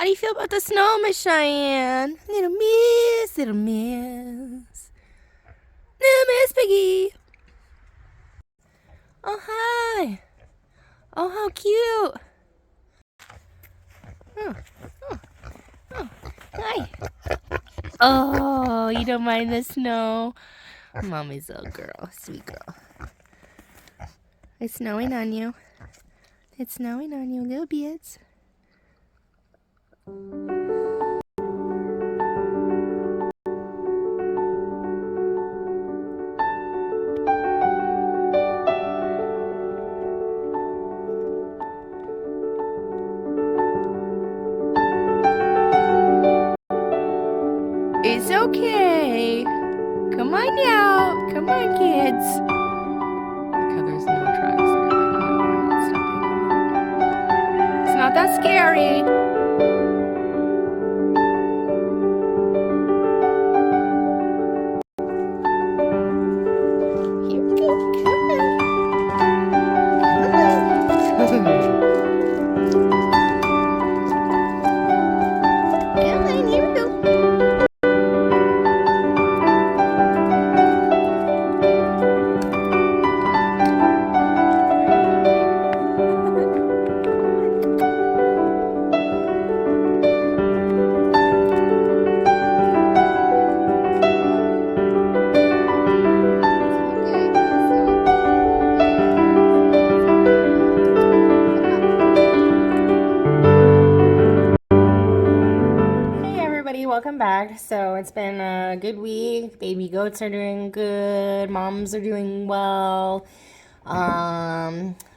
How do you feel about the snow, Miss Cheyenne? Little Miss, little Miss. Little Miss Piggy. Oh, hi. Oh, how cute. Oh, oh, oh, hi. Oh, you don't mind the snow? Mommy's little girl, sweet girl. It's snowing on you. It's snowing on you, little bits. It's okay. Come on now. Come on, kids. Look how there's no tracks there. Like, no, we're not stepping in there. It's not that scary. Here we go. Come on. Come on. Come on, here we go. Welcome back. So it's been a good week. Baby goats are doing good. Moms are doing well.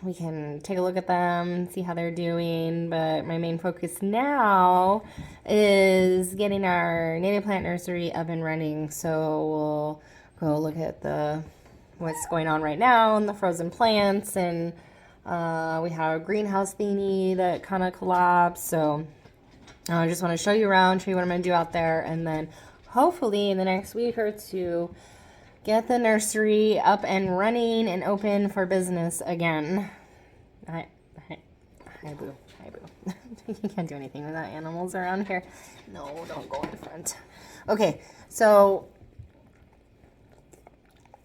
We can take a look at them, see how they're doing. But my main focus now is getting our native plant nursery up and running. So we'll go look at what's going on right now and the frozen plants. And we have a greenhouse thingy that kind of collapsed. So I just want to show you around, show you what I'm going to do out there, and then hopefully in the next week or two, get the nursery up and running and open for business again. Hi, Boo. Hi, Boo. You can't do anything with that. Animals around here. No, don't go in front. Okay, so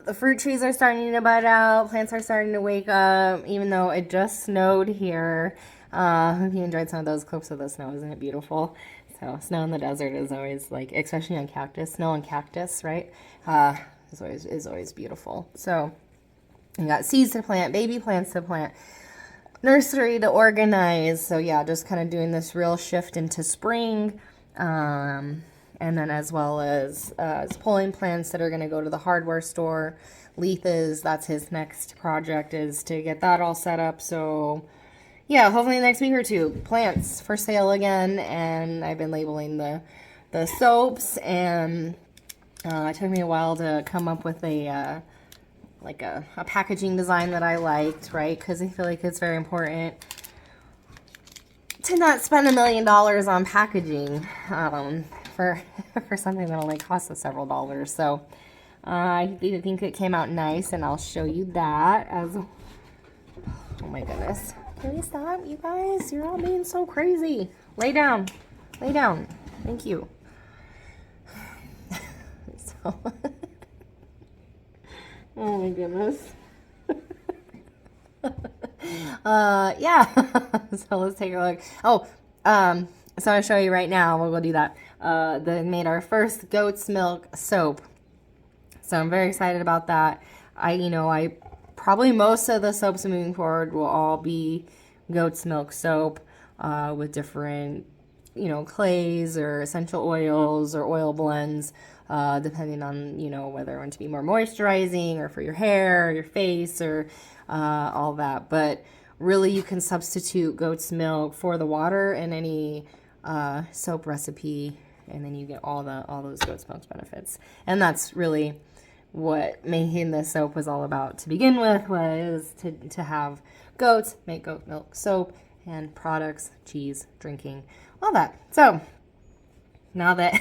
the fruit trees are starting to bud out. Plants are starting to wake up, even though it just snowed here. Hope you enjoyed some of those clips of the snow. Isn't it beautiful? So snow in the desert is always like, especially on cactus, snow on cactus, right? Is always beautiful. So you got seeds to plant, baby plants to plant, nursery to organize. So yeah, just kind of doing this real shift into spring. And then as well as pulling plants that are going to go to the hardware store. That's his next project, is to get that all set up. So yeah, hopefully the next week or two, plants for sale again. And I've been labeling the soaps, and it took me a while to come up with a like a packaging design that I liked, right? Because I feel like it's very important to not spend $1 million on packaging for for something that only costs us several dollars. So I think it came out nice, and I'll show you that as. Oh my goodness! Can we stop, you guys? You're all being so crazy. Lay down, lay down. Thank you. So. Oh my goodness. Yeah. So let's take a look. Oh, so I'll show you right now. We'll go do that. They made our first goat's milk soap. So I'm very excited about that. I probably most of the soaps moving forward will all be goat's milk soap, with different, clays or essential oils or oil blends, depending on, whether I want to be more moisturizing or for your hair or your face or all that. But really, you can substitute goat's milk for the water in any soap recipe, and then you get all those goat's milk benefits. And that's really what making this soap was all about to begin with, was to have goats make goat milk soap and products, cheese, drinking, all that. So now that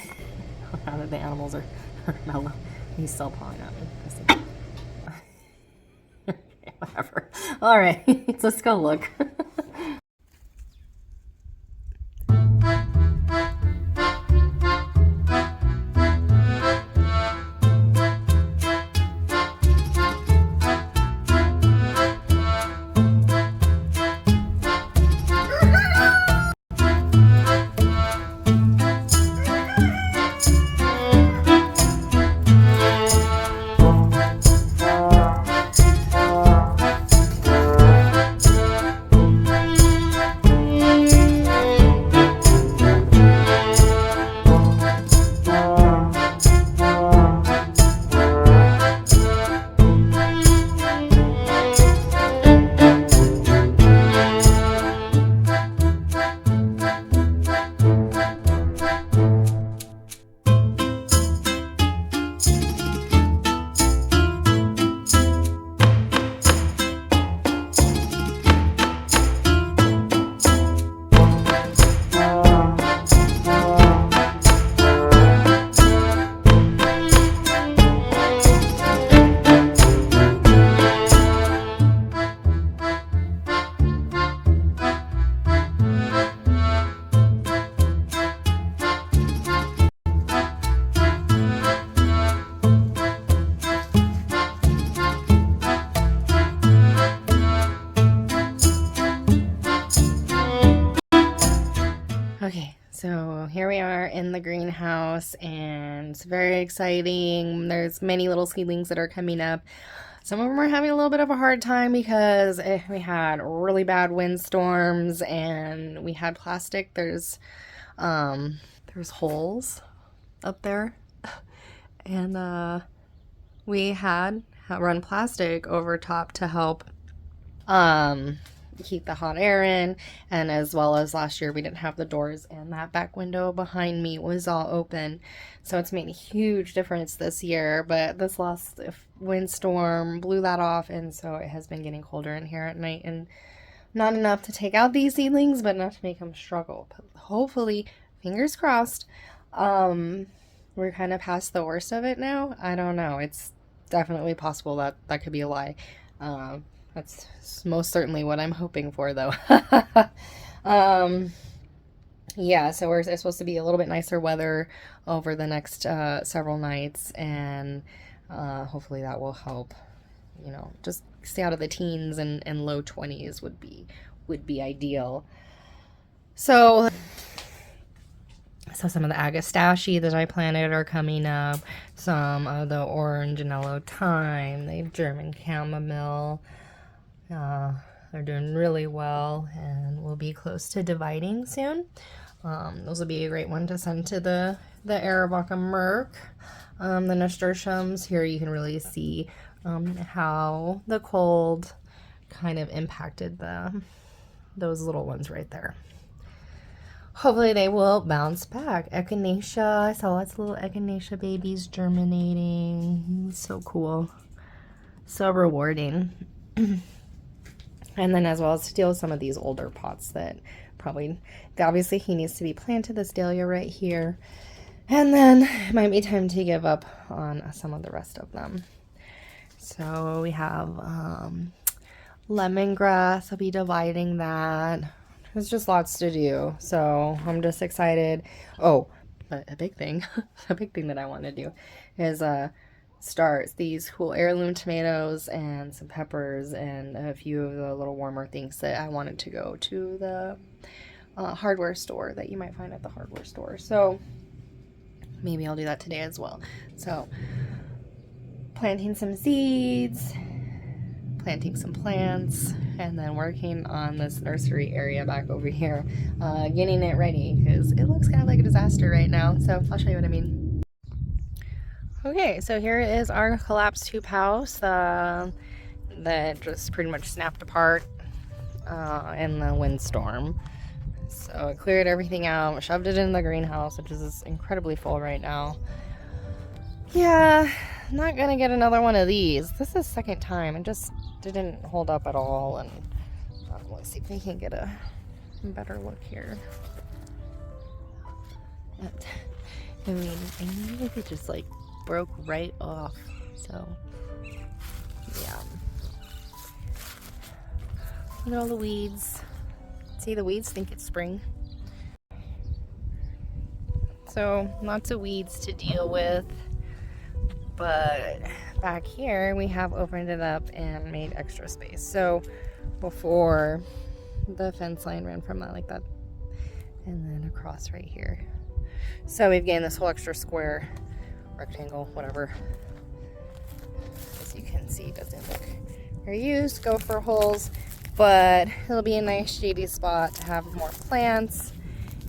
the animals are mellow, he's still pawing at me. Okay, whatever. All right, let's go look. Okay, so here we are in the greenhouse, and it's very exciting. There's many little seedlings that are coming up. Some of them are having a little bit of a hard time because we had really bad windstorms, and we had plastic. There's holes up there, and we had run plastic over top to help keep the hot air in, and as well as last year we didn't have the doors, and that back window behind me was all open, so it's made a huge difference this year. But this last windstorm blew that off, and so it has been getting colder in here at night, and not enough to take out these seedlings, but enough to make them struggle. But hopefully, fingers crossed, we're kind of past the worst of it now. I don't know, it's definitely possible that could be a lie. That's most certainly what I'm hoping for, though. Yeah, so it's supposed to be a little bit nicer weather over the next several nights, and hopefully that will help. Just stay out of the teens, and low 20s would be ideal. So some of the agastache that I planted are coming up. Some of the orange and yellow thyme, the German chamomile. They're doing really well, and we'll be close to dividing soon. Those will be a great one to send to the Arabica Merc. The nasturtiums, here you can really see how the cold kind of impacted those little ones right there. Hopefully they will bounce back. Echinacea, I saw lots of little echinacea babies germinating. So cool. So rewarding. And then as well as steal some of these older pots that probably, obviously he needs to be planted, this dahlia right here. And then it might be time to give up on some of the rest of them. So we have lemongrass. I'll be dividing that. There's just lots to do. So I'm just excited. Oh, but a big thing, a big thing that I want to do is start these cool heirloom tomatoes and some peppers and a few of the little warmer things that I wanted to go to the hardware store that you might find at the hardware store. So maybe I'll do that today as well. So planting some seeds, planting some plants, and then working on this nursery area back over here, getting it ready because it looks kind of like a disaster right now. So I'll show you what I mean. Okay, so here is our collapsed hoop house that just pretty much snapped apart in the windstorm. So I cleared everything out, shoved it in the greenhouse, which is incredibly full right now. Yeah, not gonna get another one of these. This is the second time. It just didn't hold up at all. And let's see if we can get a better look here. But, I mean, I knew it just like broke right off. So, yeah. Look at all the weeds. See, the weeds think it's spring. So, lots of weeds to deal with. But back here, we have opened it up and made extra space. So, before, the fence line ran from that like that. And then across right here. So, we've gained this whole extra square, rectangle, whatever. As you can see, doesn't look very used. Go for holes. But it'll be a nice shady spot to have more plants.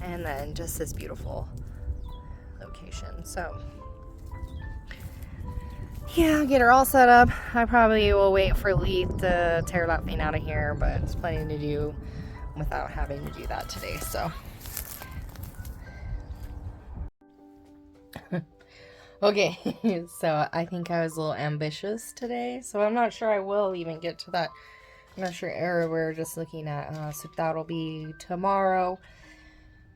And then just this beautiful location. So, yeah, I'll get her all set up. I probably will wait for Leith to tear that thing out of here, but it's plenty to do without having to do that today, so. Okay, so I think I was a little ambitious today, so I'm not sure I will even get to that nursery area we're just looking at, so that'll be tomorrow.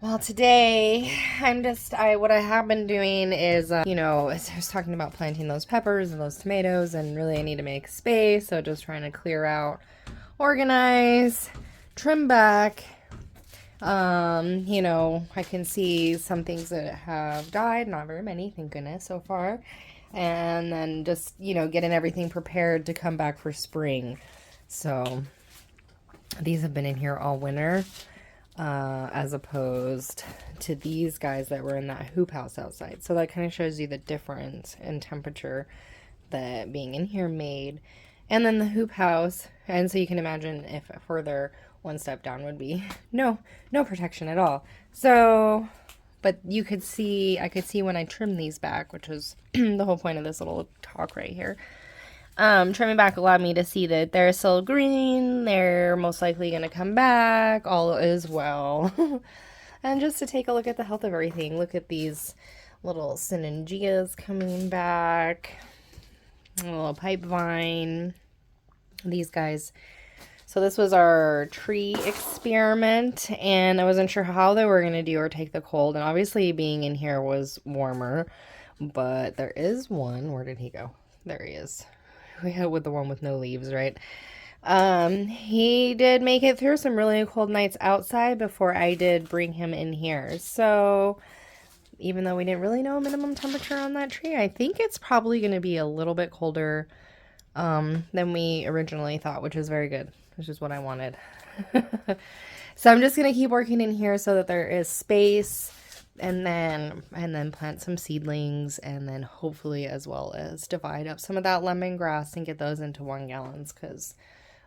Well, today, what I have been doing is, you know, I was talking about planting those peppers and those tomatoes, and really I need to make space, so just trying to clear out, organize, trim back. You know, I can see some things that have died, not very many, thank goodness, so far. And then just, you know, getting everything prepared to come back for spring. So, these have been in here all winter. As opposed to these guys that were in that hoop house outside. So that kind of shows you the difference in temperature that being in here made. And then the hoop house, and so you can imagine if further one step down would be no protection at all. So, but you could see, I could see when I trimmed these back, which was the whole point of this little talk right here. Trimming back allowed me to see that they're still green, they're most likely going to come back, all is well. And just to take a look at the health of everything, look at these little synangias coming back, a little pipe vine, these guys. So this was our tree experiment, and I wasn't sure how they were going to do or take the cold, and obviously being in here was warmer, but there is one, where did he go? There he is. We had with the one with no leaves, right? He did make it through some really cold nights outside before I did bring him in here. So even though we didn't really know minimum temperature on that tree, I think it's probably going to be a little bit colder than we originally thought, which is very good, which is what I wanted. So I'm just going to keep working in here so that there is space. And then plant some seedlings, and then hopefully as well as divide up some of that lemongrass and get those into 1 gallons, because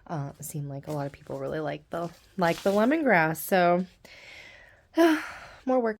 it seemed like a lot of people really like the lemongrass. So more work.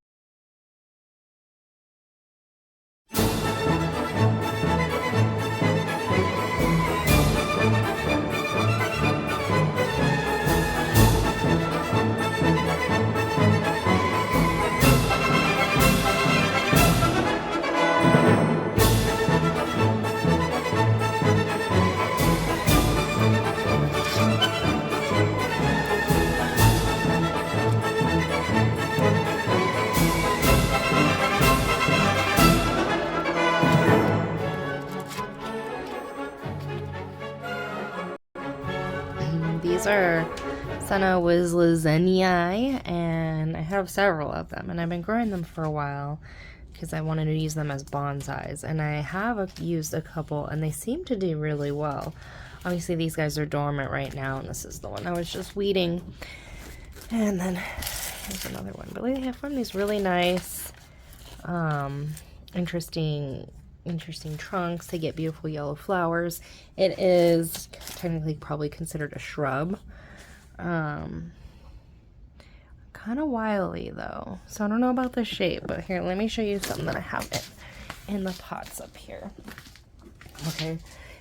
Senna was lasagnae, and I have several of them, and I've been growing them for a while because I wanted to use them as bonsais, and I have used a couple, and they seem to do really well. Obviously, these guys are dormant right now, and this is the one I was just weeding. And then here's another one, but they have found these really nice, interesting trunks. They get beautiful yellow flowers. It is technically probably considered a shrub. Kind of wily though, so I don't know about the shape, but here, let me show you something that I have in the pots up here. Okay,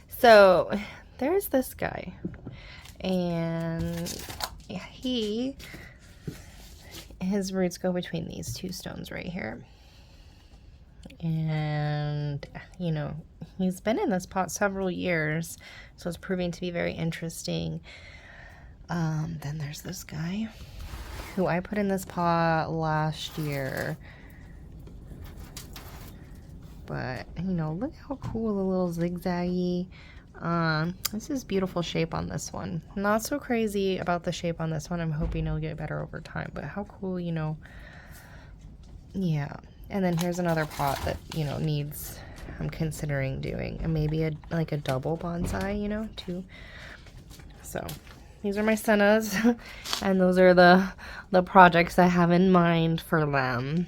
so there's this guy, and his roots go between these two stones right here. And, you know, he's been in this pot several years, so it's proving to be very interesting. Then there's this guy who I put in this pot last year. But, you know, look how cool the little zigzaggy. This is beautiful shape on this one. Not so crazy about the shape on this one. I'm hoping it'll get better over time, but how cool, you know. Yeah. And then here's another pot that, you know, I'm considering doing, and maybe like a double bonsai, you know, too. So these are my sennas, and those are the projects I have in mind for them.